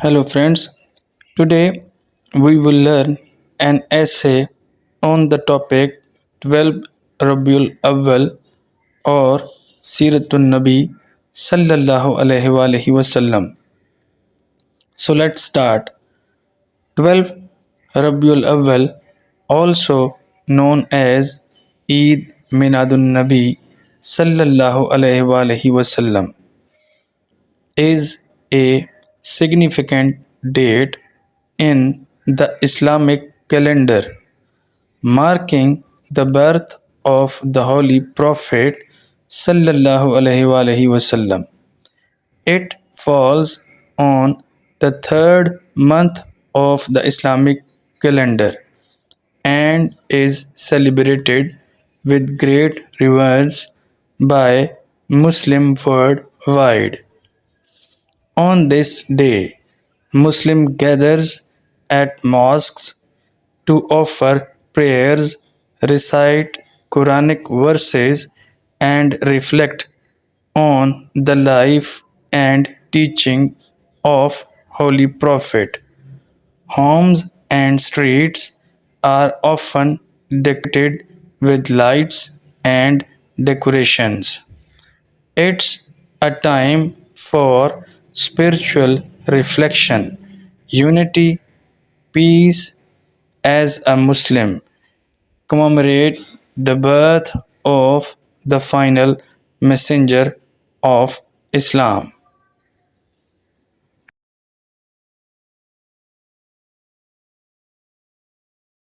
Hello friends, today we will learn an essay on the topic 12 Rabiul Awal or seeratunnabi sallallahu alaihi wasallam. So let's start. 12 Rabiul Awal, also known as eidmiladunnabi sallallahu alaihi wasallam, is a significant date in the Islamic calendar, marking the birth of the Holy Prophet sallallahu alaihi wasallam. It falls on the third month of the Islamic calendar and is celebrated with great reverence by Muslims worldwide. On this day, Muslim gathers at mosques to offer prayers, recite Quranic verses, and reflect on the life and teaching of Holy Prophet. Homes and streets are often decorated with lights and decorations. It's a time for spiritual reflection, unity, peace. As a Muslim, commemorate the birth of the final messenger of Islam.